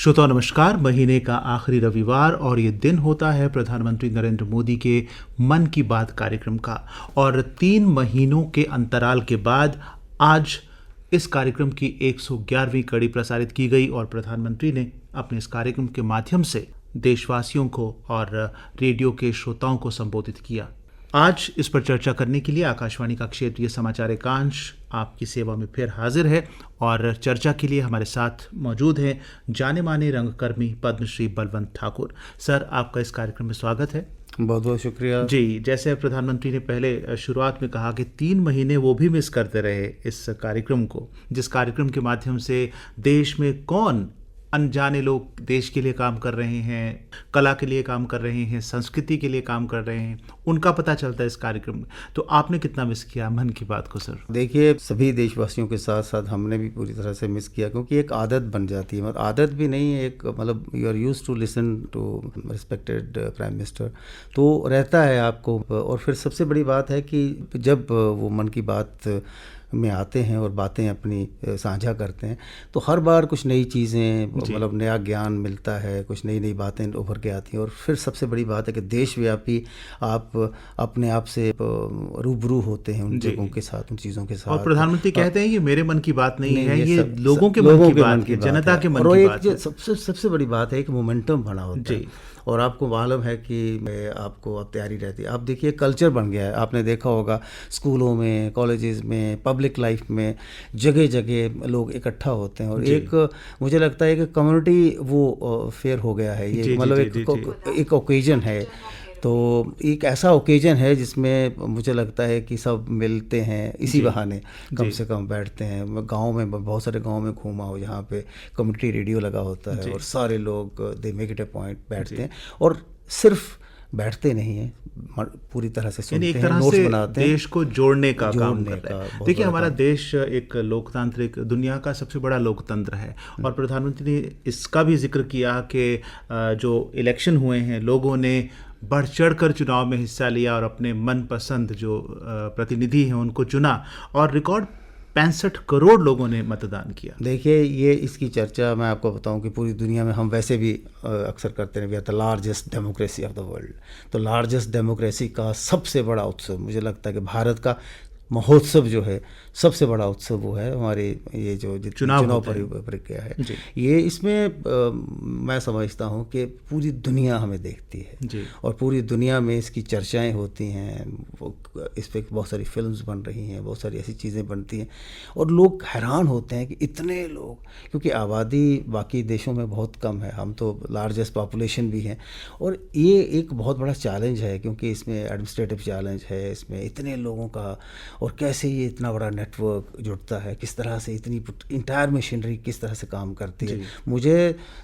श्रोताओं नमस्कार। महीने का आखिरी रविवार और ये दिन होता है प्रधानमंत्री नरेंद्र मोदी के मन की बात कार्यक्रम का। और 3 महीनों के अंतराल के बाद आज इस कार्यक्रम की 111वीं कड़ी प्रसारित की गई और प्रधानमंत्री ने अपने इस कार्यक्रम के माध्यम से देशवासियों को और रेडियो के श्रोताओं को संबोधित किया। आज इस पर चर्चा करने के लिए आकाशवाणी का क्षेत्रीय समाचार एकांश आपकी सेवा में फिर हाजिर है और चर्चा के लिए हमारे साथ मौजूद हैं जाने माने रंगकर्मी पद्मश्री बलवंत ठाकुर। सर, आपका इस कार्यक्रम में स्वागत है। बहुत बहुत शुक्रिया जी। जैसे प्रधानमंत्री ने पहले शुरुआत में कहा कि 3 महीने वो भी मिस करते रहे इस कार्यक्रम को, जिस कार्यक्रम के माध्यम से देश में कौन अनजाने लोग देश के लिए काम कर रहे हैं, कला के लिए काम कर रहे हैं, संस्कृति के लिए काम कर रहे हैं, उनका पता चलता है इस कार्यक्रम में। तो आपने कितना मिस किया मन की बात को सर? देखिए, सभी देशवासियों के साथ साथ हमने भी पूरी तरह से मिस किया, क्योंकि एक आदत बन जाती है। मतलब आदत भी नहीं है, एक मतलब you are used to listen to respected prime minister, तो रहता है आपको। और फिर सबसे बड़ी बात है कि जब वो मन की बात में आते हैं और बातें अपनी साझा करते हैं तो हर बार कुछ नई चीज़ें, मतलब नया ज्ञान मिलता है, कुछ नई नई बातें उभर के आती हैं। और फिर सबसे बड़ी बात है कि देशव्यापी आप अपने आप से रूबरू होते हैं उन जगहों के साथ, उन चीज़ों के साथ। और प्रधानमंत्री कहते हैं ये मेरे मन की बात नहीं है, ये लोगों के मन की बात है, जनता के मन की बात है। सबसे बड़ी बात है कि मोमेंटम बना होता है। और आपको मालूम है कि आपको अब तैयारी रहती है। आप देखिए, कल्चर बन गया है। आपने देखा होगा स्कूलों में, कॉलेजेस में, पब्लिक लाइफ में जगह जगह लोग इकट्ठा होते हैं और एक मुझे लगता है कि कम्युनिटी वो फेयर हो गया है ये। मतलब एक ओकेजन है, तो एक ऐसा ओकेजन है जिसमें मुझे लगता है कि सब मिलते हैं इसी बहाने, कम से कम बैठते हैं। गांव में, बहुत सारे गांव में घूमा हो जहाँ पे कम्युनिटी रेडियो लगा होता है और सारे लोग they make it A point बैठते हैं। और सिर्फ बैठते नहीं हैं, पूरी तरह से सुनते हैं, नोट्स बनाते हैं, देश को जोड़ने का काम करता है। देखिए, हमारा देश एक लोकतांत्रिक, दुनिया का सबसे बड़ा लोकतंत्र है और प्रधानमंत्री ने इसका भी जिक्र किया कि जो इलेक्शन हुए हैं, लोगों ने बढ़ चढ़ कर चुनाव में हिस्सा लिया और अपने मनपसंद जो प्रतिनिधि हैं उनको चुना और रिकॉर्ड 65 करोड़ लोगों ने मतदान किया। देखिए, ये इसकी चर्चा मैं आपको बताऊं कि पूरी दुनिया में हम वैसे भी अक्सर करते हैं, we are the largest democracy of the world. तो लार्जेस्ट डेमोक्रेसी का सबसे बड़ा उत्सव मुझे लगता है कि भारत का महोत्सव जो है, सबसे बड़ा उत्सव वो है हमारे ये जो चुनाव प्रक्रिया है ये। इसमें मैं समझता हूँ कि पूरी दुनिया हमें देखती है और पूरी दुनिया में इसकी चर्चाएं होती हैं, इस पर बहुत सारी फिल्म्स बन रही हैं, बहुत सारी ऐसी चीज़ें बनती हैं और लोग हैरान होते हैं कि इतने लोग, क्योंकि आबादी बाकी देशों में बहुत कम है, हम तो लार्जेस्ट पॉपुलेशन भी हैं। और ये एक बहुत बड़ा चैलेंज है, क्योंकि इसमें एडमिनिस्ट्रेटिव चैलेंज है, इसमें इतने लोगों का, और कैसे ये इतना बड़ा नेटवर्क जुड़ता है, किस तरह से इतनी इंटायर मशीनरी किस तरह से काम करती है।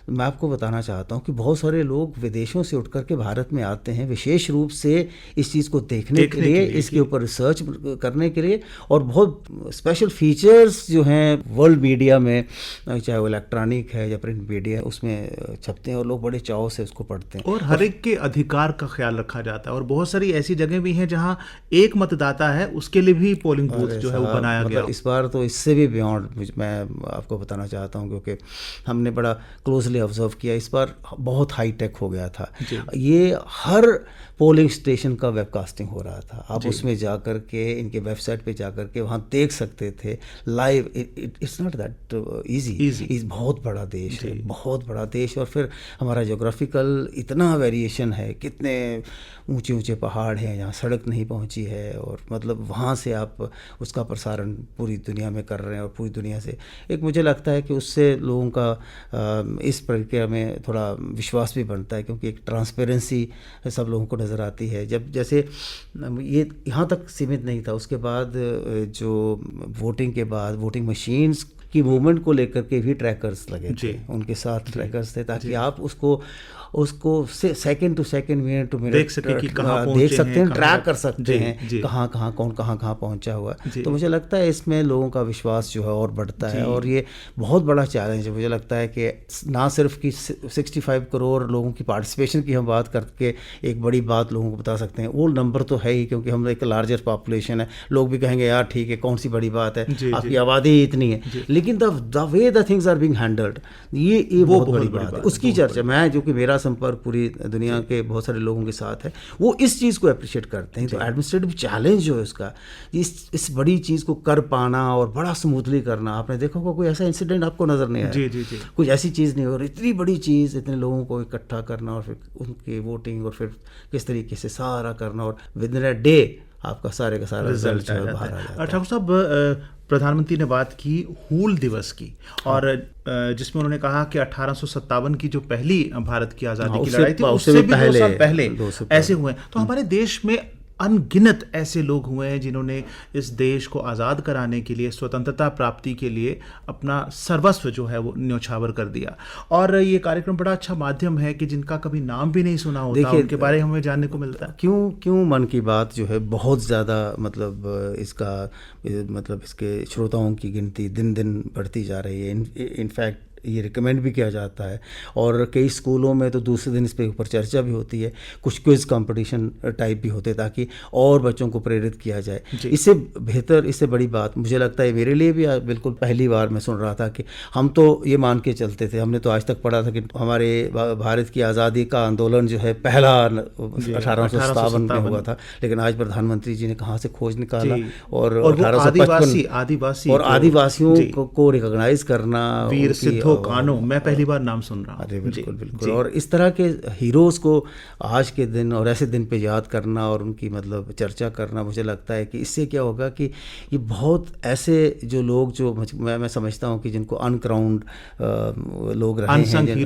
मैं आपको बताना चाहता हूँ कि बहुत सारे लोग विदेशों से उठ करके भारत में आते हैं विशेष रूप से इस चीज़ को देखने के लिए, इसके ऊपर रिसर्च करने के लिए। और बहुत स्पेशल फीचर्स जो हैं वर्ल्ड मीडिया में, चाहे वो इलेक्ट्रॉनिक है या प्रिंट मीडिया है, उसमें छपते हैं और लोग बड़े चाव से उसको पढ़ते हैं। और हर एक के अधिकार का ख्याल रखा जाता है और बहुत सारी ऐसी जगह भी हैं जहाँ एक मतदाता है, उसके लिए भी पोलिंग बूथ जो है वो बनाया गया। इस बार तो इससे भी बियॉन्ड मैं आपको बताना चाहता हूँ, क्योंकि हमने बड़ा क्लोजली ऑब्जर्व किया। इस बार बहुत हाई टेक हो गया था ये, हर पोलिंग स्टेशन का वेबकास्टिंग हो रहा था। आप उसमें जा कर के, इनके वेबसाइट पे जा कर के वहाँ देख सकते थे live. It's not that easy. बहुत बड़ा देश है, बहुत बड़ा देश। और फिर हमारा जोग्राफिकल इतना वेरिएशन है, कितने ऊंचे ऊंचे पहाड़ हैं जहाँ सड़क नहीं पहुँची है, और मतलब वहाँ से आप उसका प्रसारण पूरी दुनिया में कर रहे हैं और पूरी दुनिया से एक, मुझे लगता है कि उससे लोगों का इस प्रक्रिया में थोड़ा विश्वास भी बनता है, क्योंकि एक ट्रांसपेरेंसी सब लोगों को नज़र आती है। जब जैसे ये यहाँ तक सीमित नहीं था, उसके बाद जो वोटिंग के बाद वोटिंग मशीन्स की मूवमेंट को लेकर के भी ट्रैकर्स लगे थे, उनके साथ ट्रैकर्स थे, ताकि आप उसको second to second, minute to minute देख सकते हैं, ट्रैक कर सकते हैं कहाँ कौन कहाँ पहुँचा हुआ। तो मुझे लगता है इसमें लोगों का विश्वास जो है और बढ़ता है। और ये बहुत बड़ा चैलेंज है। मुझे लगता है कि ना सिर्फ कि 65 करोड़ लोगों की पार्टिसिपेशन की हम बात करके एक बड़ी बात लोगों को बता सकते हैं, वो नंबर तो है ही, क्योंकि हम एक लार्जर पॉपुलेशन है। लोग भी कहेंगे यार ठीक है, कौन सी बड़ी बात है, आपकी आबादी इतनी है। लेकिन the way the things are being handled, ये बहुत बड़ी बात है। उसकी चर्चा, मैं जो कि मेरा संपर्क पूरी दुनिया के बहुत सारे लोगों के साथ है, वो इस चीज़ को अप्रिशिएट करते हैं। तो एडमिनिस्ट्रेटिव चैलेंज जो है उसका, इस बड़ी चीज़ को कर पाना और बड़ा स्मूथली करना, आपने देखा होगा कोई ऐसा इंसिडेंट आपको नज़र नहीं आया, जी। कुछ ऐसी चीज़ नहीं, और इतनी बड़ी चीज़, इतने लोगों को इकट्ठा करना और फिर उनकी वोटिंग और फिर किस तरीके से सारा करना, और विद इन अ डे आपका सारे का सारा रिजल्ट जो है बाहर आ जाता है। ठाकुर साहब, प्रधानमंत्री ने बात की हूल दिवस की, और जिसमें उन्होंने कहा कि 1857 की जो पहली भारत की आज़ादी की लड़ाई थी, उससे भी 2 साल पहले ऐसे हुए। तो हमारे देश में अनगिनत ऐसे लोग हुए हैं जिन्होंने इस देश को आज़ाद कराने के लिए, स्वतंत्रता प्राप्ति के लिए अपना सर्वस्व जो है वो न्यौछावर कर दिया। और ये कार्यक्रम बड़ा अच्छा माध्यम है कि जिनका कभी नाम भी नहीं सुना होता, उनके बारे में हमें जानने को मिलता है। क्यों मन की बात जो है बहुत ज़्यादा मतलब इसके श्रोताओं की गिनती दिन दिन बढ़ती जा रही है। इनफैक्ट ये रिकमेंड भी किया जाता है, और कई स्कूलों में तो दूसरे दिन इस पे ऊपर चर्चा भी होती है, कुछ क्विज कंपटीशन टाइप भी होते हैं ताकि और बच्चों को प्रेरित किया जाए। इससे बेहतर, इससे बड़ी बात मुझे लगता है, मेरे लिए भी बिल्कुल पहली बार मैं सुन रहा था कि हम तो ये मान के चलते थे, हमने तो आज तक पढ़ा था कि हमारे भारत की आज़ादी का आंदोलन जो है पहला 1857 में हुआ था, लेकिन आज प्रधानमंत्री जी ने कहाँ से खोज निकाला, और 1855 और आदिवासियों को रिकॉग्नाइज करना, वीर सिद्धो कानो, मैं पहली बार नाम सुन रहा हूँ। अरे बिल्कुल। और इस तरह के हीरोज़ को आज के दिन और ऐसे दिन पे याद करना और उनकी मतलब चर्चा करना, मुझे लगता है कि इससे क्या होगा कि ये बहुत ऐसे जो लोग जो मैं समझता हूँ कि जिनको अनक्राउंड लोग रहे हैं,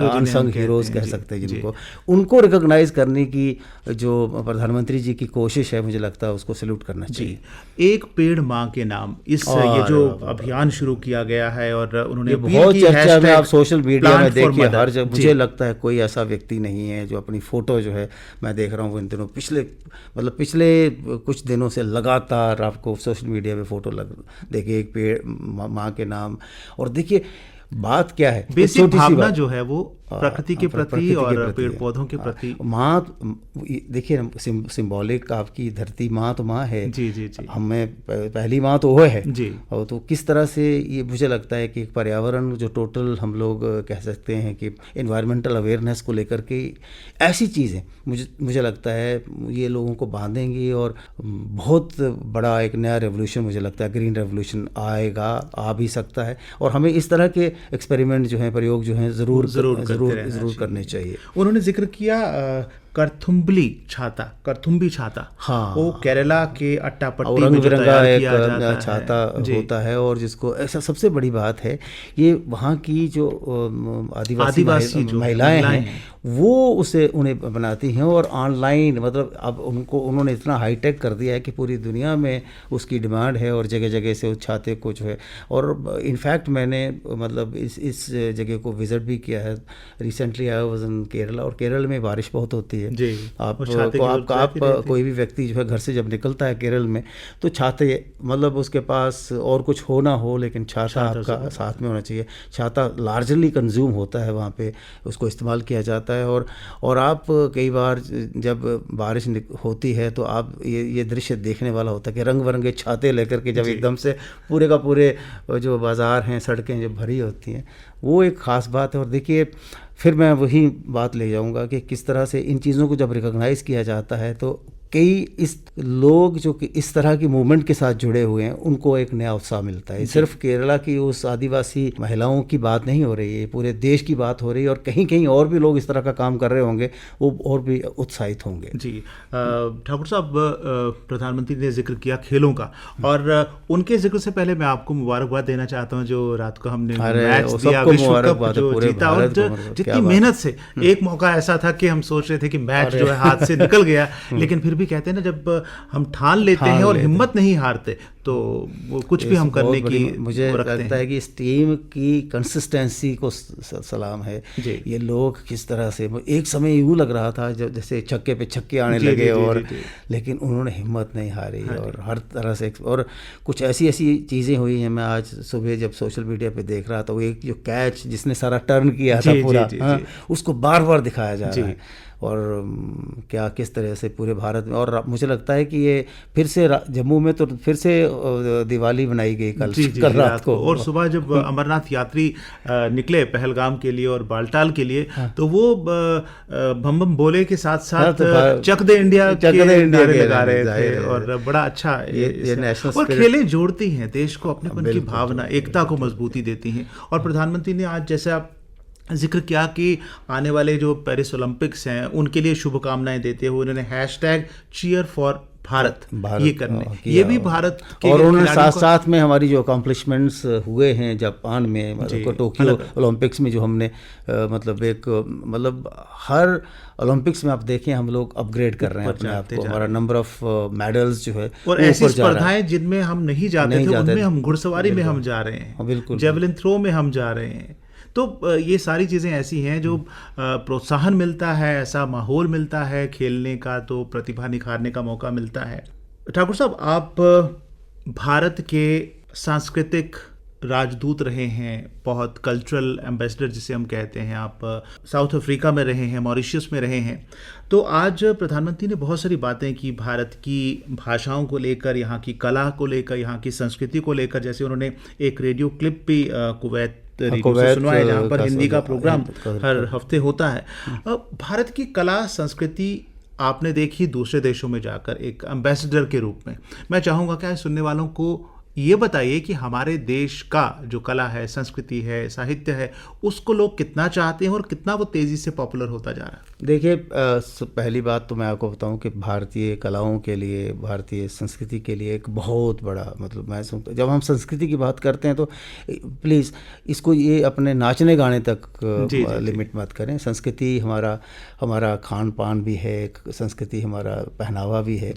अनसंग हीरोज़ कह सकते हैं जिनको, उनको रिकॉग्नाइज करने की जो प्रधानमंत्री जी की कोशिश है, मुझे लगता है उसको सैल्यूट करना चाहिए। एक पेड़ माँ के नाम, ये जो अभियान शुरू किया गया है, और उन्होंने बहुत चर्चा में, आप सोशल मीडिया में देखिए हर जगह, मुझे लगता है कोई ऐसा व्यक्ति नहीं है जो अपनी फ़ोटो जो है, मैं देख रहा हूँ इन दिनों, पिछले कुछ दिनों से लगातार आपको सोशल मीडिया पे फ़ोटो देखिए एक पेड़ माँ के नाम। और देखिए बात क्या है, बेसिक भावना जो है वो प्रकृति के प्रति और पेड़ पौधों के प्रति। माँ, देखिए सिंबॉलिक, आपकी धरती माँ तो माँ है, जी। हमें पहली माँ तो वो है जी। और तो किस तरह से ये मुझे लगता है कि पर्यावरण जो टोटल हम लोग कह सकते हैं कि एनवायरमेंटल अवेयरनेस को लेकर के ऐसी चीज़ें मुझे लगता है ये लोगों को बांधेंगी, और बहुत बड़ा एक नया रेवोल्यूशन, मुझे लगता है ग्रीन रेवोल्यूशन आ भी सकता है। और हमें इस तरह के एक्सपेरिमेंट जो हैं, प्रयोग जो हैं, ज़रूर करने चाहिए। उन्होंने जिक्र किया करथुम्बी छाता, हाँ, वो केरला के अट्टापट्टी रंग में जो बिरंगा तैयार एक किया जाता छाता होता है, और जिसको ऐसा सबसे बड़ी बात है, ये वहाँ की जो आदिवासी महिलाएं हैं वो उन्हें बनाती हैं, और ऑनलाइन मतलब अब उन्होंने इतना हाईटेक कर दिया है कि पूरी दुनिया में उसकी डिमांड है, और जगह जगह से उस छाते को जो है। और इनफैक्ट मैंने मतलब इस जगह को विज़िट भी किया है recently. I was in Kerala, और केरल में बारिश बहुत होती है जी। आप कोई भी व्यक्ति जो है घर से जब निकलता है केरल में, तो छाते, मतलब उसके पास और कुछ हो ना हो, लेकिन छाता आपका साथ में होना चाहिए। छाता लार्जली कंज्यूम होता है वहाँ पे, उसको इस्तेमाल किया जाता है। और आप कई बार जब बारिश होती है तो आप ये दृश्य देखने वाला होता है कि रंग बिरंगे छाते लेकर के जब एकदम से पूरे का पूरे जो बाज़ार हैं, सड़कें जब भरी होती हैं, वो एक ख़ास बात है। और देखिए फिर मैं वही बात ले जाऊंगा कि किस तरह से इन चीज़ों को जब रिकॉग्नाइज़ किया जाता है तो कई इस लोग जो कि इस तरह की मूवमेंट के साथ जुड़े हुए हैं उनको एक नया उत्साह मिलता है। सिर्फ केरला की उस आदिवासी महिलाओं की बात नहीं हो रही है, पूरे देश की बात हो रही है, और कहीं कहीं और भी लोग इस तरह का काम कर रहे होंगे, वो और भी उत्साहित होंगे। जी ठाकुर साहब, प्रधानमंत्री ने जिक्र किया खेलों का, और उनके जिक्र से पहले मैं आपको मुबारकबाद देना चाहता हूँ जो रात को हमने मैच दिया, विश्व कप जो जीता, और जितनी मेहनत से। एक मौका ऐसा था कि हम सोच रहे थे कि मैच जो है हाथ से निकल गया, लेकिन फिर भी कहते हैं ना, जब हम ठान लेते हैं और हिम्मत नहीं हारते तो वो कुछ भी हम करने की मुझे लगता है कि इस टीम की कंसिस्टेंसी को सलाम है। ये लोग किस तरह से, एक समय यूँ लग रहा था जब जैसे छक्के पे छक्के आने लगे, और लेकिन उन्होंने हिम्मत नहीं हारी, और हर तरह से। और कुछ ऐसी चीज़ें हुई हैं, मैं आज सुबह जब सोशल मीडिया पे देख रहा था, वो एक जो कैच जिसने सारा टर्न किया था पूरा, उसको बार बार दिखाया जा रहा है, और क्या किस तरह से पूरे भारत में। और मुझे लगता है कि ये फिर से जम्मू में तो फिर से दिवाली बनाई गई कल जी जी कल जी, रात को। और सुबह जब अमरनाथ यात्री निकले पहलगाम के लिए और बालटाल के लिए, तो वो बम बम बोले के साथ साथ चक दे इंडिया के नारे लगा रहे थे, और बड़ा अच्छा ये नेशनल और खेलें जोड़ती हैं देश को, अपनेपन की भावना, एकता को मजबूती देती हैं। और प्रधानमंत्री ने आज जैसे आप जिक्र किया कि आने वाले जो पेरिस ओलंपिक्स हैं उनके लिए शुभकामनाएं देते हुए उन्होंने हैशटैग चीयर फॉर भारत ये करने, ये भी भारत के, और उन्होंने साथ साथ में हमारी जो अकम्पलिशमेंट्स हुए हैं जापान में, मतलब टोक्यो ओलंपिक्स में जो हमने मतलब एक मतलब हर ओलंपिक्स में आप देखें हम लोग अपग्रेड कर रहे हैं अपने आप को, हमारा नंबर ऑफ मेडल्स जो है, और ऐसी स्पर्धाएं जिनमें हम नहीं जाते थे उनमें हम, घुड़सवारी में हम जा रहे हैं, बिल्कुल जेवलिन थ्रो में हम जा रहे हैं। तो ये सारी चीज़ें ऐसी हैं जो प्रोत्साहन मिलता है, ऐसा माहौल मिलता है खेलने का, तो प्रतिभा निखारने का मौका मिलता है। ठाकुर साहब, आप भारत के सांस्कृतिक राजदूत रहे हैं, बहुत कल्चरल एम्बेसडर जिसे हम कहते हैं, आप साउथ अफ्रीका में रहे हैं, मॉरिशस में रहे हैं, तो आज प्रधानमंत्री ने बहुत सारी बातें की भारत की भाषाओं को लेकर, यहाँ की कला को लेकर, यहाँ की संस्कृति को लेकर। जैसे उन्होंने एक रेडियो क्लिप भी कुवैत रेडियो से सुनवाया जहाँ पर हिंदी का प्रोग्राम हर हफ्ते होता है। भारत की कला संस्कृति आपने देखी दूसरे देशों में जाकर एक एम्बेसडर के रूप में। मैं चाहूँगा क्या सुनने वालों को ये बताइए कि हमारे देश का जो कला है, संस्कृति है, साहित्य है, उसको लोग कितना चाहते हैं और कितना वो तेज़ी से पॉपुलर होता जा रहा है। देखिए, पहली बात तो मैं आपको बताऊं कि भारतीय कलाओं के लिए, भारतीय संस्कृति के लिए एक बहुत बड़ा मतलब मैं समझता, जब हम संस्कृति की बात करते हैं तो प्लीज़ इसको ये अपने नाचने गाने तक लिमिट मत करें। संस्कृति हमारा खान पान भी है, संस्कृति हमारा पहनावा भी है।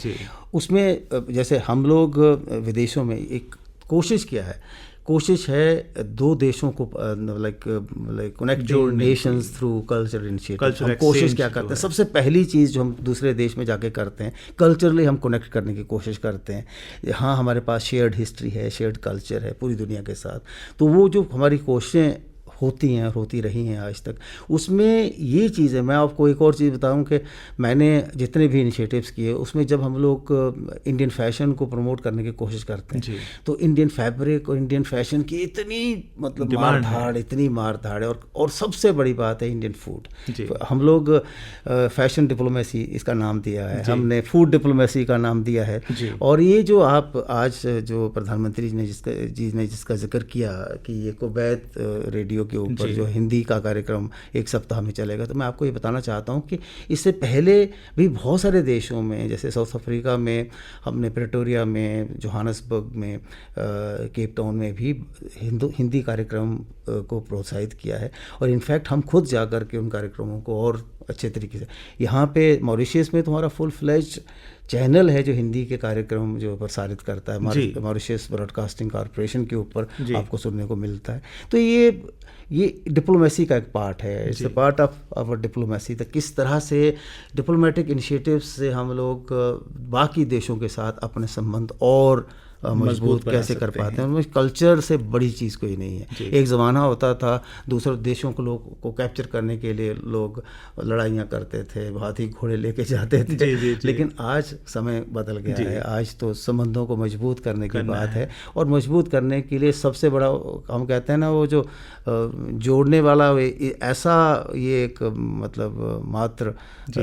उसमें जैसे हम लोग विदेशों में एक कोशिश है दो देशों को like connecting Nations through culture initiative. हम कोशिश क्या करते हैं, सबसे पहली चीज़ जो हम दूसरे देश में जाके करते हैं, कल्चरली हम कनेक्ट करने की कोशिश करते हैं। हाँ, हमारे पास शेयर्ड हिस्ट्री है, शेयर्ड कल्चर है पूरी दुनिया के साथ, तो वो जो हमारी कोशिशें होती हैं, होती रही हैं आज तक, उसमें ये चीज़ है। मैं आपको एक और चीज़ बताऊं कि मैंने जितने भी इनिशिएटिव्स किए उसमें जब हम लोग इंडियन फैशन को प्रमोट करने की कोशिश करते हैं तो इंडियन फैब्रिक और इंडियन फैशन की इतनी मतलब मार धाड़ है। और सबसे बड़ी बात है इंडियन फूड। हम लोग फैशन डिप्लोमेसी इसका नाम दिया है, हमने फूड डिप्लोमेसी का नाम दिया है। और ये जो आप आज जो प्रधानमंत्री ने जिसका जिक्र किया कि ये कुवैत रेडियो के ऊपर जो हिंदी का कार्यक्रम एक सप्ताह में चलेगा, तो मैं आपको ये बताना चाहता हूँ कि इससे पहले भी बहुत सारे देशों में, जैसे साउथ अफ्रीका में हमने, प्रेटोरिया में, जोहान्सबर्ग में, केप टाउन में भी हिंदी कार्यक्रम को प्रोत्साहित किया है। और इनफैक्ट हम खुद जा कर के उन कार्यक्रमों को और अच्छे तरीके से, यहाँ पे मॉरिशस में तुम्हारा फुल फ्लेज चैनल है जो हिंदी के कार्यक्रम जो प्रसारित करता है, मॉरिशस ब्रॉडकास्टिंग कॉरपोरेशन के ऊपर आपको सुनने को मिलता है। तो ये डिप्लोमेसी का एक पार्ट है, it's a part of our diplomacy. तो किस तरह से डिप्लोमेटिक इनिशिएटिव्स से हम लोग बाकी देशों के साथ अपने संबंध और मजबूत कैसे कर पाते हैं। उनमें कल्चर से बड़ी चीज़ कोई नहीं है। एक ज़माना होता था दूसरे देशों को लोग को कैप्चर करने के लिए लोग लड़ाइयाँ करते थे, हाथी घोड़े लेके जाते थे, लेकिन आज समय बदल गया है। आज तो संबंधों को मजबूत करने की बात है, और मजबूत करने के लिए सबसे बड़ा हम कहते हैं ना, वो जो जोड़ने वाला ऐसा ये एक मतलब मात्र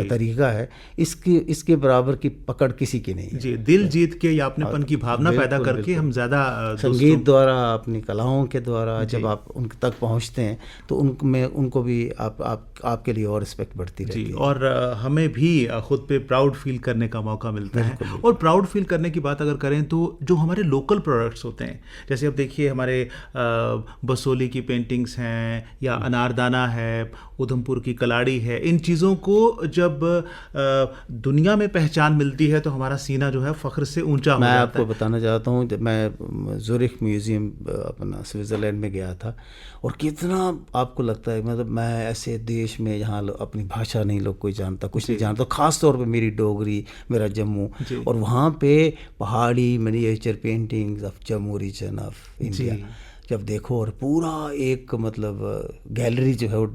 तरीका है, इसके बराबर की पकड़ किसी की नहीं है। दिल जीत के या अपनेपन की भावना पैदा करके हम ज़्यादा संगीत द्वारा, अपनी कलाओं के द्वारा जब आप उन तक पहुंचते हैं तो उनमें उनको भी आपके लिए और रिस्पेक्ट बढ़ती रहती है, और हमें भी खुद पे प्राउड फील करने का मौका मिलता है। और प्राउड फील करने की बात अगर करें तो जो हमारे लोकल प्रोडक्ट्स होते हैं, जैसे अब देखिए हमारे बसोली की पेंटिंग्स हैं या अनारदाना है, उधमपुर की कलाड़ी है, इन चीज़ों को जब दुनिया में पहचान मिलती है तो हमारा सीना जो है फ़ख्र से ऊंचा हो जाता है। मैं आपको बताना चाहता हूँ, जब मैं ज़ूरिख म्यूज़ियम अपना स्विट्ज़रलैंड में गया था, और कितना आपको लगता है मतलब मैं ऐसे देश में जहाँ अपनी भाषा नहीं लोग कोई जानता, कुछ नहीं जानता, ख़ास तौर पे मेरी डोगरी, मेरा जम्मू, और वहाँ पे Pahari miniature paintings of Jammu region of India, जब देखो और पूरा एक मतलब गैलरी जो है वो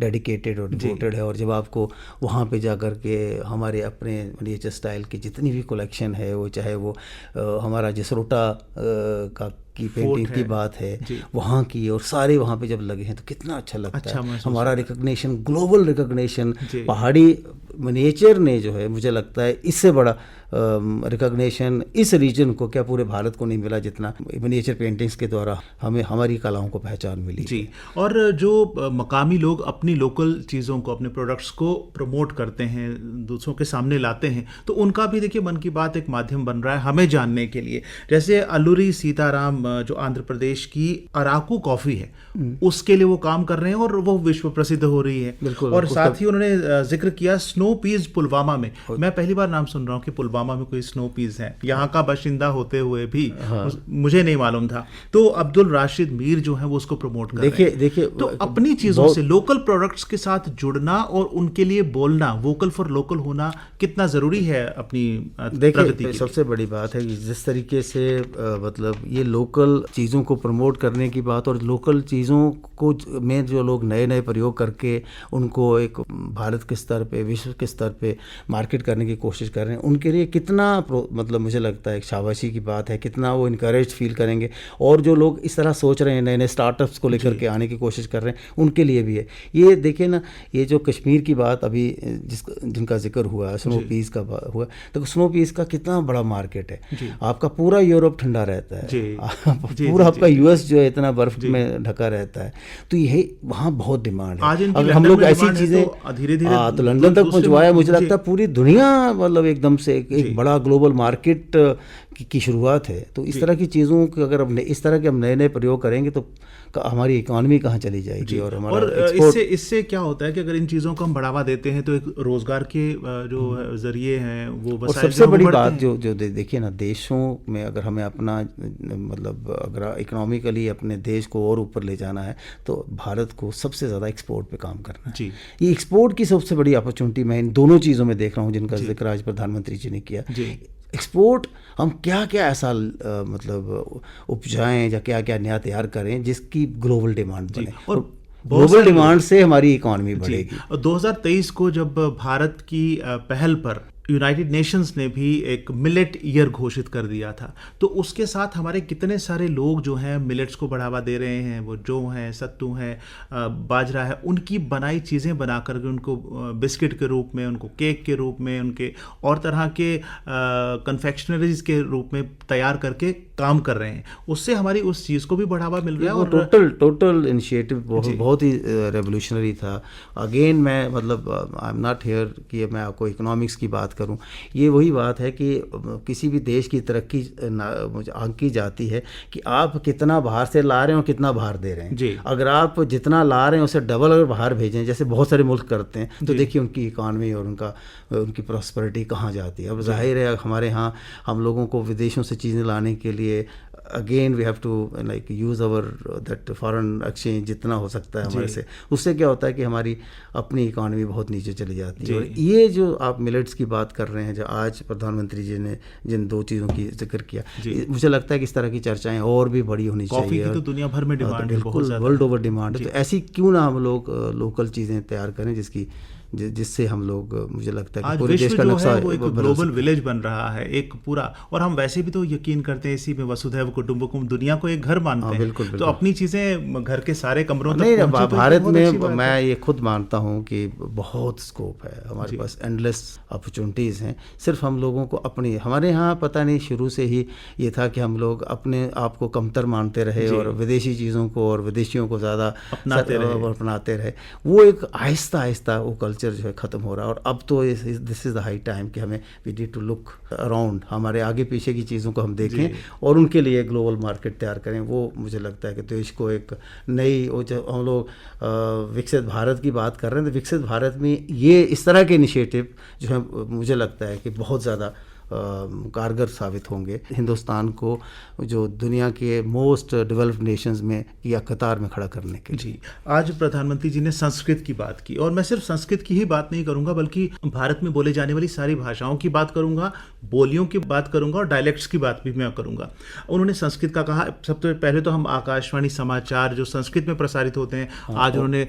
डेडिकेटेड और डिवोटेड है, और जब आपको वहाँ पे जा कर के हमारे अपने मिनिएचर स्टाइल की जितनी भी कलेक्शन है, वो चाहे वो हमारा जसरोटा का की पेंटिंग की बात है वहाँ की, और सारे वहाँ पे जब लगे हैं तो कितना अच्छा लगता है। हमारा रिकग्निशन, ग्लोबल रिकग्निशन पहाड़ी मिनिएचर ने जो है, मुझे लगता है इससे बड़ा रिकग्निशन इस रीजन को, क्या पूरे भारत को नहीं मिला जितना मिनिएचर पेंटिंग्स के द्वारा हमें हमारी कलाओं को पहचान मिली जी। और जो मकामी लोग अपनी लोकल चीज़ों को, अपने प्रोडक्ट्स को प्रमोट करते हैं, दूसरों के सामने लाते हैं, तो उनका भी देखिए मन की बात एक माध्यम बन रहा है हमें जानने के लिए। जैसे अल्लूरी सीताराम जो आंध्र प्रदेश की अराकू कॉफ़ी है, उसके लिए वो काम कर रहे हैं और वो विश्व प्रसिद्ध हो रही है। और साथ ही उन्होंने जिक्र किया स्नो पीस पुलवामा में। मैं पहली बार नाम सुन रहा हूँ कि पुलवामा में कोई स्नो पीस है, यहाँ का बाशिंदा होते हुए भी मुझे नहीं मालूम था। तो अब्दुल राशिद मीर जो है वो उसको प्रमोट कर रहे हैं। देखिए तो अपनी चीजों से, लोकल प्रोडक्ट्स के साथ जुड़ना और उनके लिए बोलना, वोकल फॉर लोकल होना कितना जरूरी है अपनी प्रगति की। सबसे बड़ी बात है कि जिस तरीके से मतलब ये लोकल चीज़ों को प्रमोट करने की बात, और लोकल चीज़ों को में जो लोग नए नए प्रयोग करके उनको एक भारत के स्तर पे, विश्व के स्तर पे मार्केट करने की कोशिश कर रहे हैं, उनके लिए कितना मतलब मुझे लगता है एक शाबाशी की बात है, कितना वो इनकरेज फील करेंगे। और जो लोग इस तरह सोच रहे हैं, नए नए स्टार्टअप्स को लेकर के आने की कोशिश कर रहे हैं, उनके लिए भी है ये। देखिए ना, ये जो कश्मीर की बात अभी जिनका जिक्र हुआ, स्नो पीस का हुआ, तो स्नो पीस का कितना बड़ा मार्केट है। आपका पूरा यूरोप ठंडा रहता है, पूरा आपका यूएस जो है इतना बर्फ में ढका रहता है, तो यही वहाँ बहुत डिमांड है। अब हम लोग ऐसी चीज़ें धीरे-धीरे तो लंदन तक पहुँचवाया, मुझे लगता है पूरी दुनिया मतलब एकदम से एक बड़ा ग्लोबल मार्केट की शुरुआत है। तो इस तरह की चीज़ों के अगर हम इस तरह के हम नए नए प्रयोग करेंगे तो हमारी इकोनॉमी कहाँ चली जाएगी। और इससे क्या होता है कि अगर इन चीज़ों को हम बढ़ावा देते हैं तो एक रोजगार के जो जरिए हैं वो, और सबसे बड़ी बात जो देखिए ना, देशों में अगर हमें अपना मतलब अगर इकोनॉमिकली अपने देश को और ऊपर ले जाना है तो भारत को सबसे ज़्यादा एक्सपोर्ट पे काम करना है। ये एक्सपोर्ट की सबसे बड़ी अपॉर्चुनिटी मैं इन दोनों चीज़ों में देख रहा हूँ जिनका जिक्र आज प्रधानमंत्री जी ने किया। एक्सपोर्ट हम क्या क्या ऐसा मतलब उपजाएं या क्या क्या नया तैयार करें जिसकी ग्लोबल डिमांड बने, और ग्लोबल डिमांड से हमारी इकोनॉमी बढ़ेगी। 2023 को जब भारत की पहल पर यूनाइटेड नेशंस ने भी एक मिलेट ईयर घोषित कर दिया था, तो उसके साथ हमारे कितने सारे लोग जो हैं मिलेट्स को बढ़ावा दे रहे हैं। वो जौ हैं, सत्तू हैं, बाजरा है, उनकी बनाई चीज़ें बना करके उनको बिस्किट के रूप में, उनको केक के रूप में, उनके और तरह के कन्फेक्शनरीज के रूप में तैयार करके काम कर रहे हैं। उससे हमारी उस चीज़ को भी बढ़ावा मिल रहा है। और टोटल इनिशिएटिव बहुत ही रेवोल्यूशनरी था। अगेन मैं मतलब आई एम नॉट हियर कि मैं आपको इकोनॉमिक्स की बात करूं। ये वही बात है कि किसी भी देश की तरक्की आंकी जाती है कि आप कितना बाहर से ला रहे हैं और कितना बाहर दे रहे हैं। अगर आप जितना ला रहे हैं उसे डबल अगर बाहर भेजें, जैसे बहुत सारे मुल्क करते हैं, तो देखिए उनकी इकॉनमी और उनकी प्रॉस्पेरिटी कहाँ जाती है। अब जाहिर है हमारे यहाँ हम लोगों को विदेशों से चीज़ें लाने के लिए again we have to like use our that foreign exchange जितना हो सकता है हमारे से। उससे क्या होता है कि हमारी अपनी इकॉनमी बहुत नीचे चली जाती है। और ये जो आप मिलेट्स की बात कर रहे हैं, जो आज प्रधानमंत्री जी ने जिन दो चीज़ों की जिक्र किया, मुझे लगता है कि इस तरह की चर्चाएं और भी बड़ी होनी चाहिए। कॉफ़ी की तो दुनिया भर में डिमांड है, बिल्कुल वर्ल्ड ओवर डिमांड है। तो ऐसी क्यों ना हम लोग लोकल चीज़ें तैयार करें जिससे हम लोग, मुझे लगता है कि पूरे देश का नक्शा वो एक ग्लोबल विलेज बन रहा है, एक पूरा। और हम वैसे भी तो यकीन करते हैं इसी में वसुधैव कुटुंबकम, दुनिया को एक घर मानते हैं। बिल्कुल। तो अपनी चीज़ें घर के सारे कमरों तक नहीं, भारत में मैं ये खुद मानता हूँ कि बहुत स्कोप है हमारे पास, एंडलेस अपॉर्चुनिटीज़ हैं। सिर्फ हम लोगों को अपनी, हमारे यहाँ पता नहीं शुरू से ही ये था कि हम लोग अपने आप को कमतर मानते रहे और विदेशी चीज़ों को और विदेशियों को ज़्यादा अपनाते रहे। वो एक आहिस्ता आहिस्ता वो कल्चर जो है ख़त्म हो रहा है। और अब तो this is the high time कि हमें we need to look around, हमारे आगे पीछे की चीज़ों को हम देखें और उनके लिए ग्लोबल मार्केट तैयार करें। वो मुझे लगता है कि देश को एक नई, हम लोग विकसित भारत की बात कर रहे हैं, तो विकसित भारत में ये इस तरह के इनिशिएटिव जो है मुझे लगता है कि बहुत ज़्यादा कारगर साबित होंगे, हिंदुस्तान को जो दुनिया के मोस्ट डेवलप्ड नेशंस में या कतार में खड़ा करने के लिए। जी, आज प्रधानमंत्री जी ने संस्कृत की बात की, और मैं सिर्फ संस्कृत की ही बात नहीं करूंगा बल्कि भारत में बोले जाने वाली सारी भाषाओं की बात करूंगा, बोलियों की बात करूंगा और डायलेक्ट्स की बात भी मैं करूंगा। उन्होंने संस्कृत का कहा, सबसे पहले तो हम आकाशवाणी समाचार जो संस्कृत में प्रसारित होते हैं, आज उन्होंने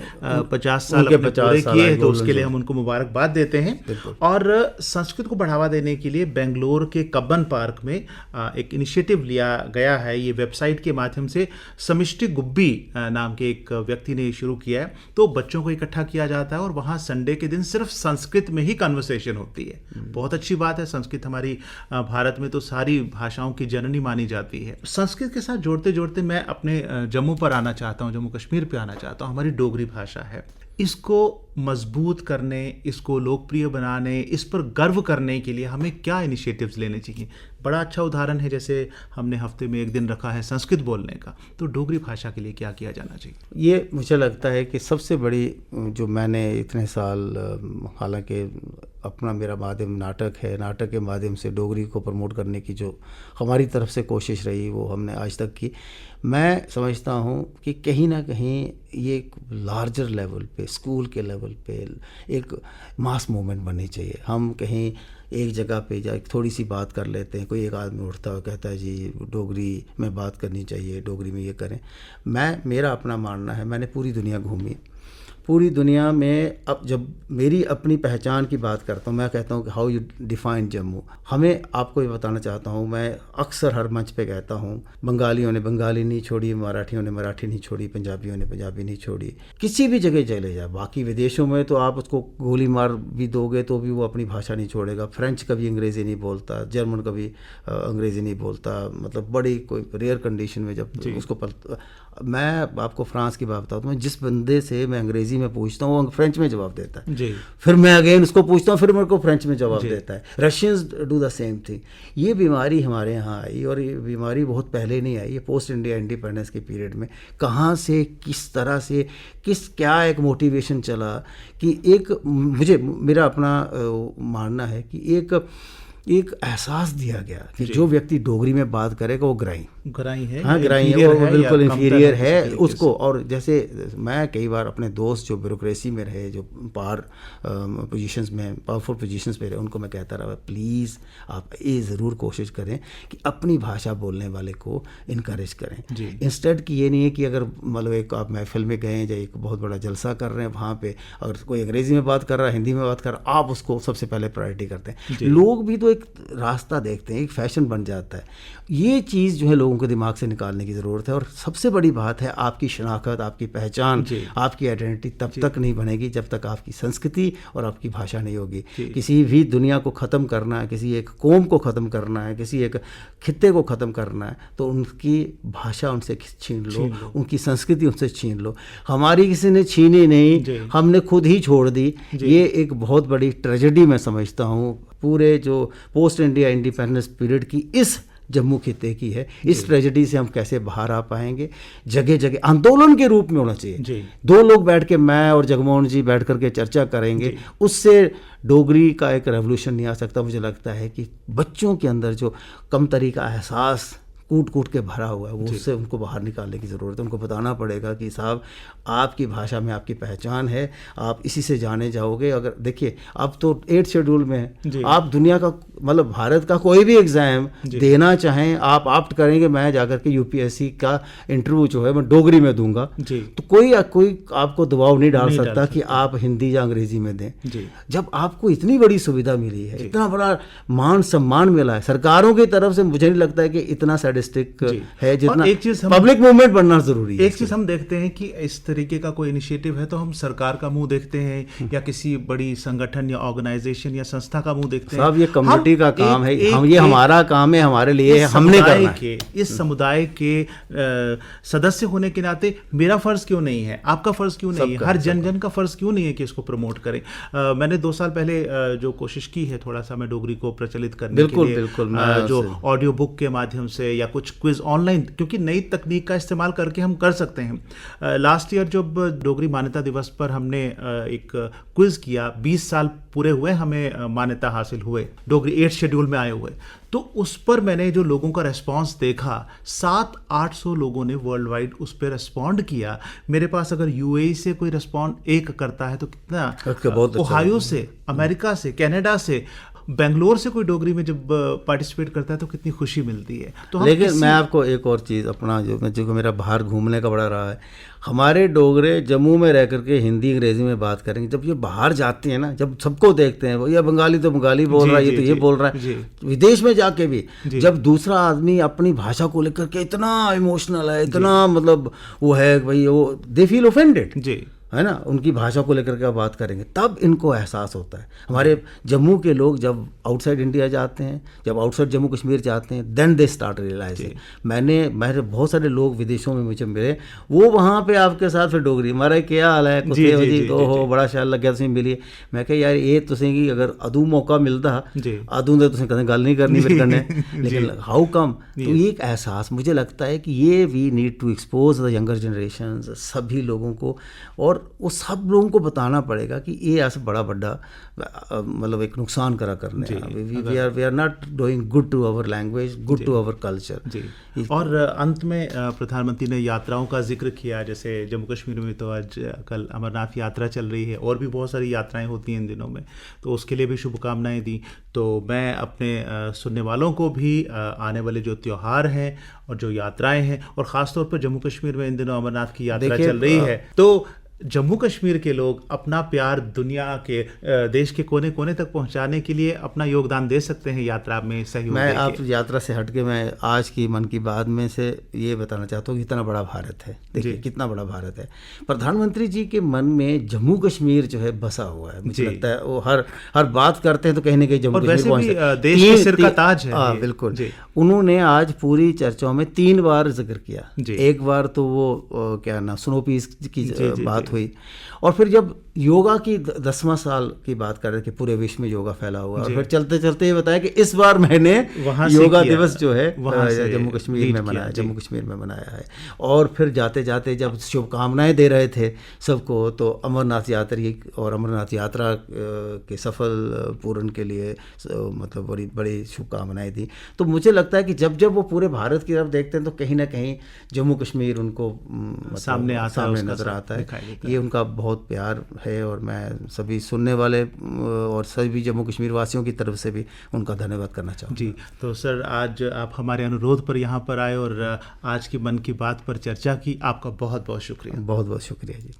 50 साल अपने पूरे किए हैं, तो उसके लिए हम उनको मुबारकबाद देते हैं। और संस्कृत को बढ़ावा देने के लिए बेंगलोर के कब्बन पार्क में एक इनिशिएटिव लिया गया है। ये वेबसाइट के माध्यम से समिष्टि गुब्बी नाम के एक व्यक्ति ने शुरू किया है। तो बच्चों को इकट्ठा किया जाता है और वहाँ संडे के दिन सिर्फ संस्कृत में ही कन्वर्सेशन होती है। बहुत अच्छी बात है। संस्कृत हमारी भारत में तो सारी भाषाओं की जननी मानी जाती है। संस्कृत के साथ जोड़ते जोड़ते मैं अपने जम्मू पर आना चाहता हूँ, जम्मू कश्मीर पे आना चाहता हूँ। हमारी डोगरी भाषा है, इसको मजबूत करने, इसको लोकप्रिय बनाने, इस पर गर्व करने के लिए हमें क्या इनिशिएटिव्स लेने चाहिए? बड़ा अच्छा उदाहरण है, जैसे हमने हफ्ते में एक दिन रखा है संस्कृत बोलने का, तो डोगरी भाषा के लिए क्या किया जाना चाहिए? ये मुझे लगता है कि सबसे बड़ी जो मैंने इतने साल, हालांकि अपना मेरा माध्यम नाटक है, नाटक के माध्यम से डोगरी को प्रमोट करने की जो हमारी तरफ से कोशिश रही वो हमने आज तक की। मैं समझता हूँ कि कहीं ना कहीं ये एक लार्जर लेवल पे, स्कूल के लेवल पे एक मास मूवमेंट बननी चाहिए। हम कहीं एक जगह पे जा थोड़ी सी बात कर लेते हैं, कोई एक आदमी उठता है कहता है जी डोगरी में बात करनी चाहिए, डोगरी में ये करें। मेरा अपना मानना है, मैंने पूरी दुनिया घूमी, पूरी दुनिया में अब जब मेरी अपनी पहचान की बात करता हूँ, मैं कहता हूँ कि हाउ यू डिफाइन जम्मू। हमें आपको ये बताना चाहता हूँ, मैं अक्सर हर मंच पे कहता हूँ, बंगालियों ने बंगाली नहीं छोड़ी, मराठियों ने मराठी नहीं छोड़ी, पंजाबियों ने पंजाबी नहीं छोड़ी। किसी भी जगह चले जाए, बाकी विदेशों में तो आप उसको गोली मार भी दोगे तो भी वो अपनी भाषा नहीं छोड़ेगा। फ्रेंच कभी अंग्रेज़ी नहीं बोलता, जर्मन कभी अंग्रेज़ी नहीं बोलता, मतलब बड़ी कोई रेयर कंडीशन में जब उसको मैं आपको फ्रांस की बात बताता हूँ, जिस बंदे से मैं अंग्रेज़ी में पूछता हूँ वो फ्रेंच में जवाब देता है जी। फिर मैं अगेन उसको पूछता हूँ, फिर मेरे को फ्रेंच में जवाब देता है। Russians do the same thing. ये बीमारी हमारे यहाँ आई, और ये बीमारी बहुत पहले नहीं आई, ये पोस्ट इंडिया इंडिपेंडेंस के पीरियड में कहाँ से, किस तरह से, क्या एक मोटिवेशन चला कि मेरा अपना मानना है कि एक एहसास दिया गया कि जो व्यक्ति डोगरी में बात करेगा वो ग्राई है, हाँ ग्राई है, वो बिल्कुल इंफीरियर है उसको। और जैसे मैं कई बार अपने दोस्त जो ब्यूरोक्रेसी में रहे, जो पावरफुल पोजीशंस पे रहे, उनको मैं कहता रहा प्लीज़ आप ये ज़रूर कोशिश करें कि अपनी भाषा बोलने वाले को इनकरेज करें। इंस्टेड कि ये नहीं है कि अगर मतलब एक आप महफिल में गए या एक बहुत बड़ा जलसा कर रहे हैं, वहाँ पे अगर कोई अंग्रेज़ी में बात कर रहा है, हिंदी में बात कर रहा है, आप उसको सबसे पहले प्रायोरिटी करते हैं। लोग भी तो एक रास्ता देखते हैं, एक फैशन बन जाता है। ये चीज़ जो है लोगों के दिमाग से निकालने की ज़रूरत है। और सबसे बड़ी बात है, आपकी शनाख्त, आपकी पहचान, आपकी आइडेंटिटी तब तक नहीं बनेगी जब तक आपकी संस्कृति और आपकी भाषा नहीं होगी। किसी भी दुनिया को ख़त्म करना है, किसी एक कौम को ख़त्म करना है, किसी एक खित्ते को ख़त्म करना है, तो उनकी भाषा उनसे छीन लो, उनकी संस्कृति उनसे छीन लो। हमारी किसी ने छीनी नहीं, हमने खुद ही छोड़ दी। ये एक बहुत बड़ी ट्रेजेडी मैं समझता हूँ पूरे जो पोस्ट इंडिया इंडिपेंडेंस पीरियड की इस जम्मू खित्ते की है। इस ट्रेजेडी से हम कैसे बाहर आ पाएंगे? जगह जगह आंदोलन के रूप में होना चाहिए। दो लोग बैठ के, मैं और जगमोहन जी बैठ करके चर्चा करेंगे, उससे डोगरी का एक रेवोल्यूशन नहीं आ सकता। मुझे लगता है कि बच्चों के अंदर जो कमतरी का एहसास कूट कूट के भरा हुआ है, वो उससे उनको बाहर निकालने की ज़रूरत है। उनको बताना पड़ेगा कि साहब आपकी भाषा में आपकी पहचान है, आप इसी से जाने जाओगे। अगर देखिए अब तो 8th शेड्यूल में है, आप दुनिया का मतलब भारत का कोई भी एग्ज़ाम देना चाहें, आप ऑप्ट करेंगे मैं जाकर के यूपीएससी का इंटरव्यू जो है मैं डोगरी में दूंगा, तो कोई आपको दबाव नहीं डाल सकता कि आप हिंदी या अंग्रेजी में दें। जब आपको इतनी बड़ी सुविधा मिली है, इतना बड़ा मान सम्मान मिला है सरकारों की तरफ से, मुझे नहीं लगता है कि इतना है जितना एक चीज पब्लिक मूवमेंट बनना जरूरी है। एक चीज हम देखते हैं कि इस तरीके का कोई इनिशिएटिव है तो हम सरकार का मुंह देखते हैं या किसी बड़ी संगठन या ऑर्गेनाइजेशन या संस्था का मुंह देखते हैं। साहब ये कम्युनिटी का काम है, ये हमारा काम है, हमारे लिए हमने करना है। इस समुदाय के सदस्य होने के नाते मेरा फर्ज क्यों नहीं है, आपका फर्ज क्यों नहीं है, हर जन जन का फर्ज क्यों नहीं है कि इसको प्रमोट करें। मैंने 2 साल पहले जो कोशिश की है थोड़ा सा मैं डोगरी को प्रचलित करने के लिए, जो ऑडियो बुक के माध्यम से या कुछ क्विज ऑनलाइन, क्योंकि नई तकनीक का इस्तेमाल करके हम कर सकते हैं। लास्ट ईयर जब डोगरी मान्यता दिवस पर हमने एक क्विज किया, 20 साल पूरे हुए हमें मान्यता हासिल हुए, डोगरी 8 शेड्यूल में आए हुए। तो उस पर मैंने जो लोगों का रेस्पॉन्स देखा, 700-800 लोगों ने वर्ल्ड वाइड उस पर रेस्पॉन्ड किया। मेरे पास अगर यूएई से कोई रेस्पॉन्ड एक करता है तो कितना, बहुत अच्छा ओहायो से, अमेरिका से, कनाडा से, बेंगलोर से कोई डोगरी में जब पार्टिसिपेट करता है तो कितनी खुशी मिलती है। तो हम लेकिन मैं आपको एक और चीज़ अपना जो मेरा बाहर घूमने का बड़ा रहा है, हमारे डोगरे जम्मू में रह करके हिंदी अंग्रेजी में बात करेंगे, जब ये बाहर जाते हैं ना, जब सबको देखते हैं, ये बंगाली तो बंगाली बोल रहा है, ये तो ये बोल रहा है, विदेश में जाके भी जब दूसरा आदमी अपनी भाषा को लेकर के इतना इमोशनल है, इतना मतलब वो है भाई, वो दे फील ऑफेंडेड जी, है ना, उनकी भाषा को लेकर के आप बात करेंगे तब इनको एहसास होता है। हमारे जम्मू के लोग जब आउटसाइड इंडिया जाते हैं, जब आउटसाइड जम्मू कश्मीर जाते हैं, देन दे स्टार्ट रियलाइजिंग। मैंने बहुत सारे लोग विदेशों में मुझे मिले, वो वहाँ पे आपके साथ फिर डोगरी मारा, क्या हाल है, कुत्ते हो जी, तो हो बड़ा ख्याल लग गया तुम मिलिए। मैं कहा यार ये तुसें कि अगर अदू मौका मिलता अदू तो तुसें कदें गल नहीं करनी फिर करने, लेकिन हाउ कम। तो ये एक एहसास मुझे लगता है कि ये we need to expose the younger generation, सभी लोगों को, और वो सब लोगों को बताना पड़ेगा कि ये ऐसा बड़ा बड़ा मतलब एक नुकसान करा करने, we are not doing good to our language, good to our culture जी। और अंत में प्रधानमंत्री ने यात्राओं का जिक्र किया, जैसे जम्मू कश्मीर में तो आज कल अमरनाथ यात्रा चल रही है, और भी बहुत सारी यात्राएं होती हैं इन दिनों में, तो उसके लिए भी शुभकामनाएं दी। तो मैं अपने सुनने वालों को भी आने वाले जो त्यौहार हैं और जो यात्राएं हैं, और ख़ासतौर पर जम्मू कश्मीर में इन दिनों अमरनाथ की यात्रा चल रही है, तो जम्मू कश्मीर के लोग अपना प्यार दुनिया के देश के कोने कोने तक पहुंचाने के लिए अपना योगदान दे सकते हैं यात्रा में सहयोग। मैं आप यात्रा से हटके मैं आज की मन की बात में से ये बताना चाहता हूँ कि इतना बड़ा भारत है, देखिए कितना बड़ा भारत है। प्रधानमंत्री जी के मन में जम्मू कश्मीर जो है बसा हुआ है, मुझे लगता है वो हर बात करते हैं तो कहीं ना कहीं जम्मू कश्मीर पहुंचते, देश के सिर का ताज है। हाँ बिल्कुल। उन्होंने आज पूरी चर्चाओं में 3 बार जिक्र किया। एक बार तो वो क्या ना स्नो पीस की बात हुई, और फिर जब योगा की 10वां साल की बात कर रहे थे, पूरे विश्व में योगा फैला हुआ, और फिर चलते चलते ये बताया कि इस बार मैंने योगा दिवस जो है जम्मू कश्मीर में मनाया है। और फिर जाते जाते जब शुभकामनाएं दे रहे थे सबको, तो अमरनाथ यात्री और अमरनाथ यात्रा के सफल पूर्ण के लिए मतलब बड़ी बड़ी शुभकामनाएं दी। तो मुझे लगता है कि जब जब वो पूरे भारत की तरफ देखते हैं तो कहीं ना कहीं जम्मू कश्मीर उनको सामने नजर आता है। ये उनका बहुत प्यार है, और मैं सभी सुनने वाले और सभी जम्मू कश्मीर वासियों की तरफ से भी उनका धन्यवाद करना चाहूँगा। जी, तो सर आज आप हमारे अनुरोध पर यहाँ पर आए और आज की मन की बात पर चर्चा की, आपका बहुत बहुत शुक्रिया। बहुत बहुत शुक्रिया जी।